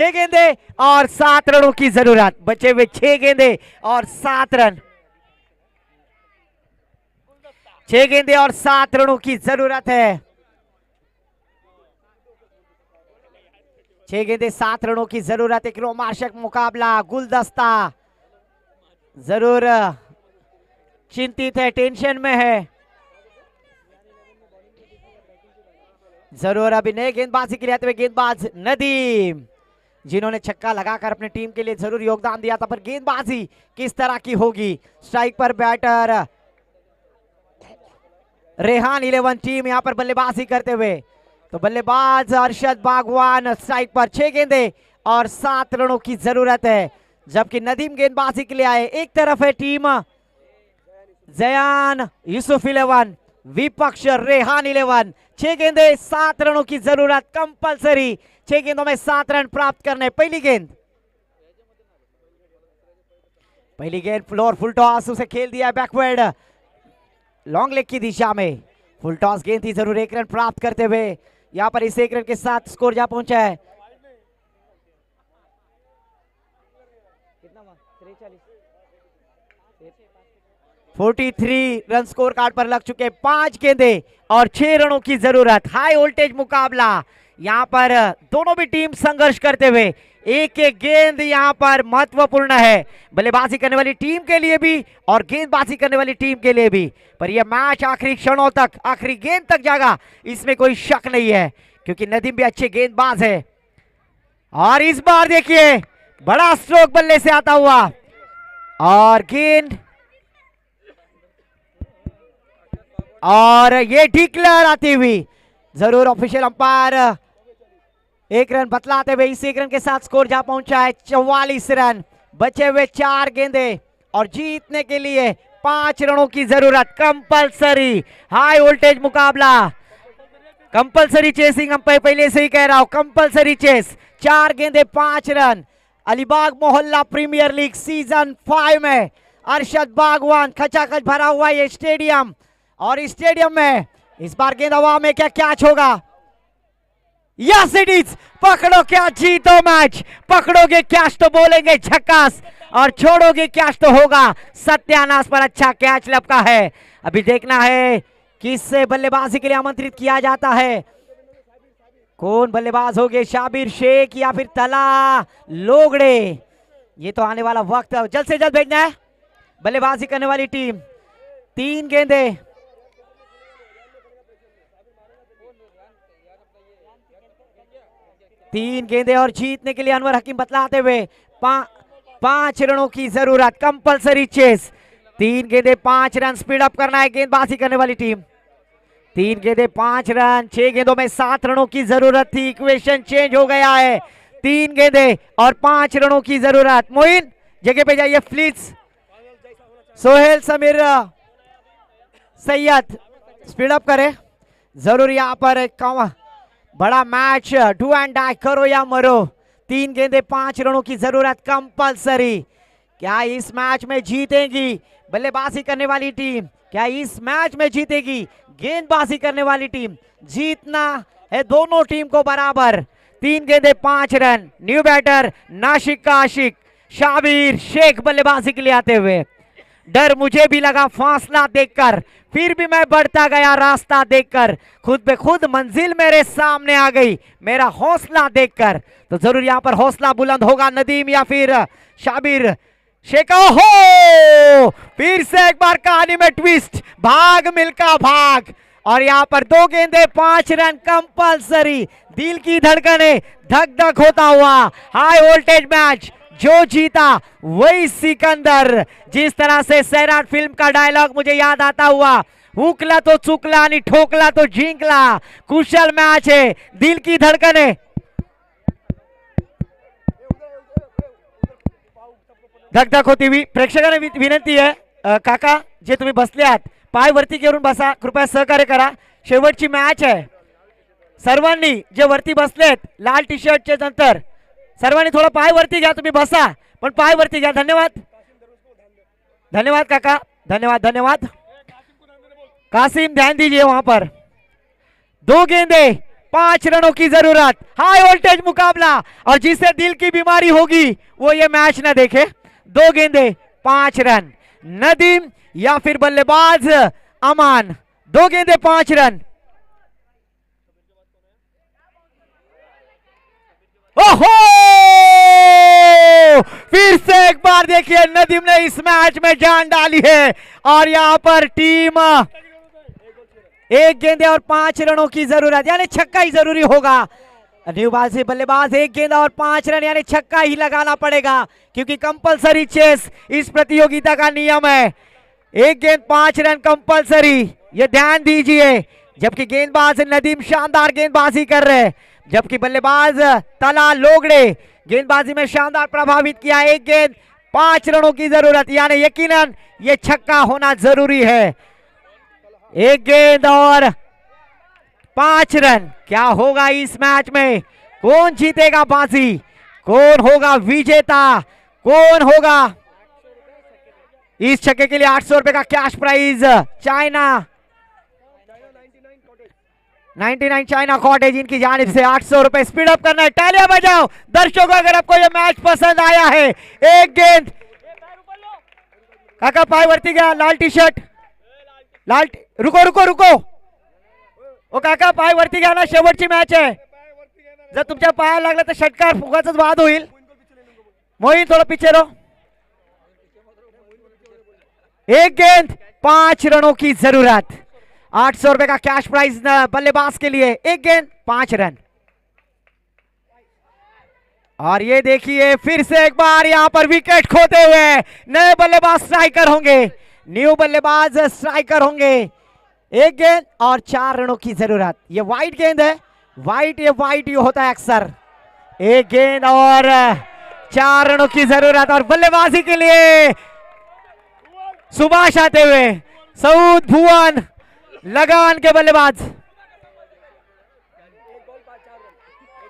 6 गेंदे और 7 रनों की जरूरत, बचे हुए 6 गेंदे और 7 रन। 6 गेंदे और 7 रनों की जरूरत है। 6 गेंदे 7 रनों की जरूरत। एक रोमांचक मुकाबला, गुलदस्ता जरूर चिंतित है, टेंशन में है। जरूर अभी नए गेंदबाजी के लिए आते हुए गेंदबाज नदीम, जिन्होंने छक्का लगाकर अपने टीम के लिए जरूर योगदान दिया था, पर गेंदबाजी किस तरह की होगी। स्ट्राइक पर बैटर रेहान 11 टीम यहां पर बल्लेबाजी करते हुए, तो बल्लेबाज अरशद बागवान स्ट्राइक पर। 6 गेंदे और 7 रनों की जरूरत है, जबकि नदीम गेंदबाजी के लिए आए। एक तरफ है टीम जयान यूसुफ 11, विपक्ष रेहान 11। 6 गेंदे 7 रनों की जरूरत कंपलसरी, 6 गेंदों में 7 रन प्राप्त करने। पहली गेंद फ्लोर फुल टॉस, उसे खेल दिया बैकवर्ड लॉन्ग लेग की दिशा में। फुल टॉस गेंद थी, जरूर 1 रन प्राप्त करते हुए यहां पर इस 1 रन के साथ स्कोर जा पहुंचा है। 43 रन स्कोर कार्ड पर लग चुके। 5 गेंदे और 6 रनों की जरूरत। हाई वोल्टेज मुकाबला, यहां पर दोनों भी टीम संघर्ष करते हुए। एक एक गेंद यहां पर महत्वपूर्ण है, बल्लेबाजी करने वाली टीम के लिए भी और गेंदबाजी करने वाली टीम के लिए भी। पर यह मैच आखिरी क्षणों तक, आखिरी गेंद तक जाएगा, इसमें कोई शक नहीं है, क्योंकि नदीम भी अच्छे गेंदबाज है। और इस बार देखिए बड़ा स्ट्रोक बल्ले से आता हुआ और गेंद, और ये डिक्लेयर आती हुई। जरूर ऑफिशियल अंपायर 1 रन बतलाते हुए इस 1 रन के साथ स्कोर जा पहुंचा है 44 रन। बचे हुए 4 गेंदे और जीतने के लिए 5 रनों की जरूरत। कंपलसरी हाई वोल्टेज मुकाबला, कंपलसरी चेसिंग। अंपायर पहले से ही कह रहा हूं, कंपलसरी चेस। 4 गेंदे 5 रन। अलीबाग मोहल्ला प्रीमियर लीग सीजन 5 में अरशद बागवान, खचाखच भरा हुआ ये स्टेडियम, और इस स्टेडियम में इस बार गेंद हवा में, क्या कैच होगा? Yes it is. पकड़ो क्या जीतो मैच, पकड़ोगे कैच तो बोलेंगे झक्कास, और छोड़ोगे कैच तो होगा सत्यानाश। पर अच्छा कैच लपका है। अभी देखना है किससे बल्लेबाजी के लिए आमंत्रित किया जाता है। कौन बल्लेबाज होंगे, शाबिर शेख या फिर तला लोगड़े? ये तो आने वाला वक्त जल्द से जल्द भेजना है बल्लेबाजी करने वाली टीम। 3 गेंदे, और जीतने के लिए अनवर हकीम बतलाते हुए 5 रनों की जरूरत। Compulsory chess. 3 गेंदे 5 रन, स्पीड अप करना है गेंदबाजी करने वाली टीम। 3 गेंदे 5 रन, 6 गेंदों में 7 रनों की जरूरत थी। इक्वेशन चेंज हो गया है। 3 गेंदे और 5 रनों की जरूरत। मोइन जगह पे जाइए please. Sohail Sameer Syed speed up करे जरूर। यहां पर एक बड़ा मैच, डू एंड डाई, करो या मरो। 3 गेंदे 5 रनों की जरूरत कंपलसरी। क्या इस मैच में जीतेगी बल्लेबाजी करने वाली टीम? क्या इस मैच में जीतेगी गेंदबाजी करने वाली टीम? जीतना है दोनों टीम को बराबर। 3 गेंदे 5 रन। न्यू बैटर नाशिक का आशिक शाबिर शेख बल्लेबाजी के लिए आते हुए। डर मुझे भी लगा फासला देखकर, फिर भी मैं बढ़ता गया रास्ता देखकर। खुद पे खुद मंजिल मेरे सामने आ गई मेरा हौसला देखकर। तो जरूर यहां पर हौसला बुलंद होगा नदीम या फिर शाबिर शेख। हो फिर से एक बार कहानी में ट्विस्ट, भाग मिल्खा भाग। और यहां पर 2 गेंदे 5 रन कंपलसरी। दिल की धड़कने धक धक होता हुआ हाई वोल्टेज मैच। जो जीता वही सिकंदर। जिस तरह से सैराट फिल्म का डायलॉग मुझे याद आता हुआ, हुकला तो चुकला नहीं, ठोकला तो झिंकला। कुशल मैच है, दिल की धड़कने। धक धक होती हुई प्रेक्षकांना विनंती आहे, काका जे तुम्ही बसल्यात पाय वरती करून बसा, कृपया सहकार्य करा। शेवटची मॅच आहे। सर्वांनी जे वरती बसलेत लाल टी शर्टच्या नंतर सर्वांनी थोड़ा पाय वरती घ्या। तुम्ही बसा पण पाय वरती घ्या। धन्यवाद, धन्यवाद काका, धन्यवाद धन्यवाद। कासिम ध्यान दीजिए वहां पर। 2 गेंदे 5 रनों की जरूरत, हाई वोल्टेज मुकाबला, और जिसे दिल की बीमारी होगी वो ये मैच ना देखे। 2 गेंदे 5 रन, नदीम या फिर बल्लेबाज अमान, 2 गेंदे 5 रन। ओहो, फिर से एक बार देखिए नदीम ने इस मैच में जान डाली है, और यहां पर टीम 1 गेंदे और 5 रनों की जरूरत, यानी छक्का ही जरूरी होगा। न्यूबाजी बल्लेबाज 1 गेंद और 5 रन, यानी छक्का ही लगाना पड़ेगा, क्योंकि कंपलसरी चेस इस प्रतियोगिता का नियम है। 1 गेंद 5 रन कंपलसरी, ये ध्यान दीजिए। जबकि गेंदबाज नदीम शानदार गेंदबाजी कर रहे हैं, जबकि बल्लेबाज तला लोगड़े गेंदबाजी में शानदार प्रभावित किया। 1 गेंद 5 रनों की जरूरत, यानी यकीनन ये छक्का होना जरूरी है। 1 गेंद और 5 रन, क्या होगा इस मैच में? कौन जीतेगा बाजी, कौन होगा विजेता, कौन होगा? इस छक्के के लिए 800 रुपए का cash prize, China 99 China cottage इनकी जानिब से 800 रुपए। स्पीड अप करना है, तालियां बजाओ दर्शकों अगर आपको यह मैच पसंद आया है। 1 गेंद, काका पाय वरती गया, लाल टी शर्ट, लाल रुको रुको रुको, ओ काका पाय वरती गया ना, शेवटची मॅच आहे, जर तुमच्या पायाला लागला तर षटकार फुगाचाच वाद होईल। मोहित थोड़ा पीछे रहो। 1 गेंद 5 रनों की जरूरत, 800 रुपए का कैश प्राइज बल्लेबाज के लिए। 1 गेंद 5 रन, और ये देखिए फिर से एक बार यहां पर विकेट खोते हुए नए बल्लेबाज स्ट्राइकर होंगे, न्यू बल्लेबाज स्ट्राइकर होंगे। 1 गेंद और 4 रनों की जरूरत, ये वाइट गेंद है, वाइट ये वाइट ही होता है अक्सर। 1 गेंद और 4 रनों की जरूरत, और बल्लेबाजी के लिए सुभाष आते हुए, सऊद भुवन लगान के बल्लेबाज।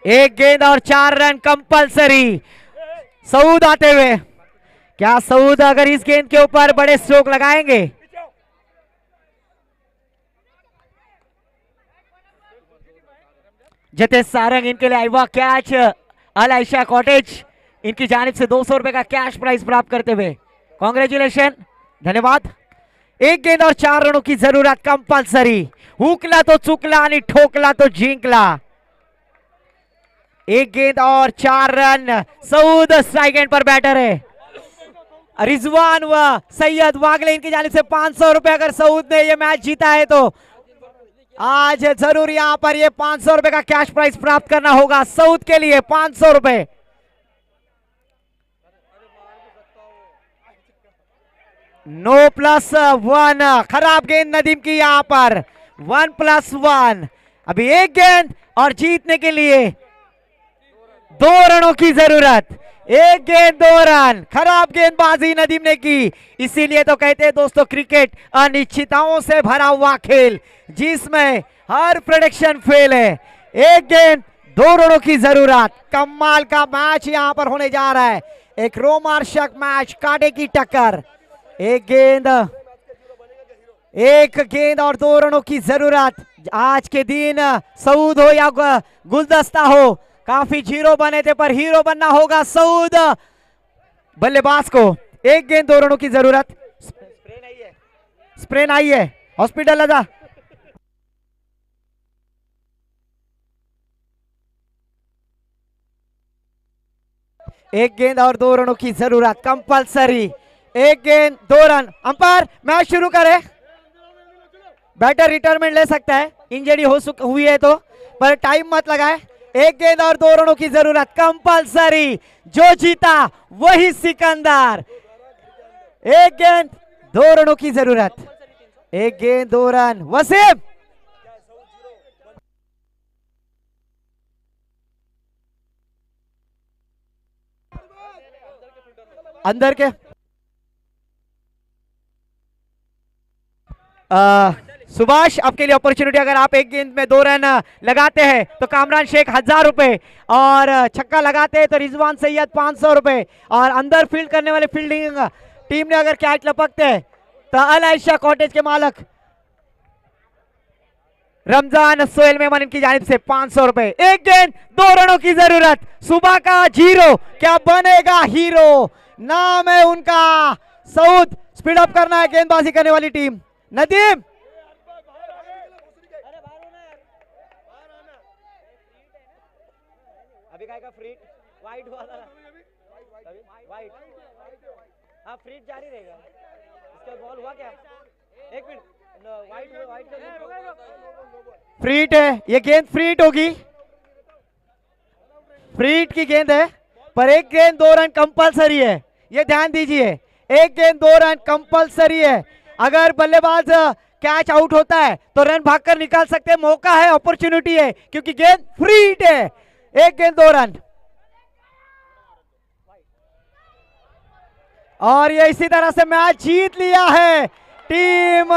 1 गेंद और 4 रन कंपलसरी, सऊद आते हुए। क्या सऊद अगर इस गेंद के ऊपर बड़े स्ट्रोक लगाएंगे? जतेश सारंग इनके लिए आईवा कैच, अल आयशा कॉटेज इनकी जानिब से 200 रुपए का कैश प्राइज प्राप्त करते हुए कॉन्ग्रेचुलेशन, धन्यवाद। 1 गेंद और 4 रनों की जरूरत कंपलसरी, हुकला तो चुकला आणि ठोकला तो जिंकला। 1 गेंद और 4 रन, सऊद स्ट्राइक एंड पर बैटर है। रिजवान व सैयद वागले इनकी जानिब से 500 रुपए, अगर सऊद ने ये मैच जीता है तो आज जरूर यहां पर ये 500 रुपए का कैश प्राइज प्राप्त करना होगा सऊद के लिए। 500 रुपए, नो +1, खराब गेंद नदीम की यहां पर 1+1। अभी 1 गेंद और जीतने के लिए 2 रनों की जरूरत। 1 गेंद 2 रन, खराब गेंदबाजी नदीम ने की। इसीलिए तो कहते हैं दोस्तों क्रिकेट अनिश्चितताओं से भरा हुआ खेल, जिसमें हर प्रेडिक्शन फेल है। 1 गेंद 2 रनों की जरूरत, कमाल का मैच यहां पर होने जा रहा है, एक रोमांचक मैच, कांटे की टक्कर। 1 गेंद और 2 रनों की जरूरत। आज के दिन सऊद हो या गुलदस्ता हो, काफी जीरो बने थे पर हीरो बनना होगा सऊद बल्लेबाज को। 1 गेंद 2 रनों की जरूरत। स्प्रेन आई है, हॉस्पिटल जा। एक गेंद और 2 रनों की जरूरत कंपलसरी। 1 गेंद 2 रन। अंपायर मैच शुरू करे, बैटर रिटायरमेंट ले सकता है, इंजरी हुई है तो, पर टाइम मत लगाए। 1 गेंद और 2 रनों की जरूरत कंपलसरी, जो जीता वही सिकंदर। 1 गेंद 2 रनों की जरूरत, 1 गेंद 2 रन। वसीम अंदर के सुभाष, आपके लिए अपॉर्चुनिटी, अगर आप 1 गेंद में 2 रन लगाते हैं तो कामरान शेख 1000 रुपए, और छक्का लगाते हैं तो रिजवान सैयद 500 रुपए, और अंदर फील्ड करने वाले फील्डिंग टीम ने अगर कैच लपकते हैं तो अल आयशा कॉटेज के मालक रमजान सोहेल मेमन की जानिब से 500 रुपए। एक गेंद 2 रनों की जरूरत, सुबह का जीरो क्या बनेगा हीरो, नाम है उनका सऊद। स्पीड अप करना है गेंदबाजी करने वाली टीम। नदीम अभी का फ्रीट वाइट हुआ था, वाइट हाँ फ्रीट जारी रहेगा, इसका बॉल हुआ क्या, एक मिनट फ्रीट है, ये गेंद फ्रीट होगी, फ्रीट की गेंद है, पर एक गेंद 2 रन कंपलसरी है, ये ध्यान दीजिए। एक गेंद 2 रन कंपलसरी है। अगर बल्लेबाज कैच आउट होता है तो रन भागकर निकाल सकते हैं, मौका है, अपॉर्चुनिटी है, क्योंकि गेंद फ्रीट है। एक गेंद 2 रन और ये इसी तरह से मैच जीत लिया है टीम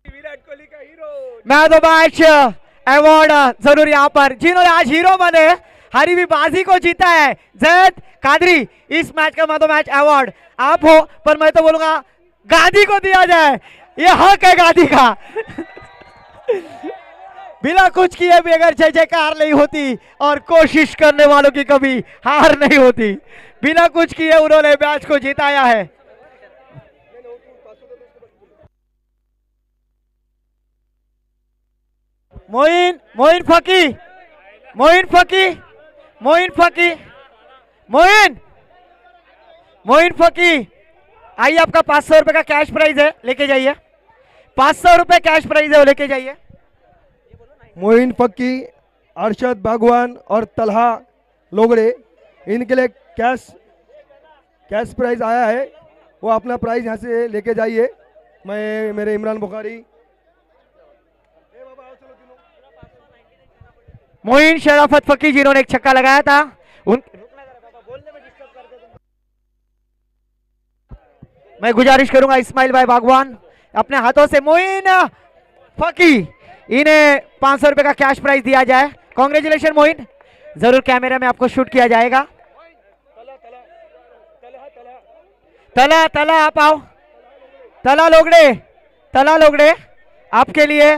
विराट कोहली का hero man of the match award जरूर यहाँ पर जिन्होंने आज हीरो बने, हरी भी बाजी को जीता है, जैद कादरी। इस मैच का man of the match award आप हो, पर मैं तो बोलूंगा गांधी को दिया जाए, ये हक है गांधी का। बिना कुछ किए भी अगर जय जयकार नहीं होती और कोशिश करने वालों की कभी हार नहीं होती, बिना कुछ किए उन्होंने मैच को जिताया है। मोइन मोइन फकी मोइन फकी मोइन फकी मोइन मोइन फकी आइए, आपका 500 रुपए का कैश प्राइज है, लेके जाइए। 500 रुपए कैश प्राइज है, वो लेके जाइए। मोइन फक्की, अरशद बागवान और तलहा लोगड़े, इनके लिए कैश प्राइज आया है, वो अपना प्राइज यहाँ से लेके जाइए। मैं मेरे इमरान बुखारी, मोइन शराफत फकी जिन्होंने एक छक्का लगाया था, उन मैं गुजारिश करूंगा इस्माइल भाई बागवान अपने हाथों से मोइन फकी इन्हें 500 रुपए का कैश प्राइज दिया जाए। कांग्रेचुलेशन मोइन, जरूर कैमरे में आपको शूट किया जाएगा। तला तला आप आओ, तला लोगड़े आपके लिए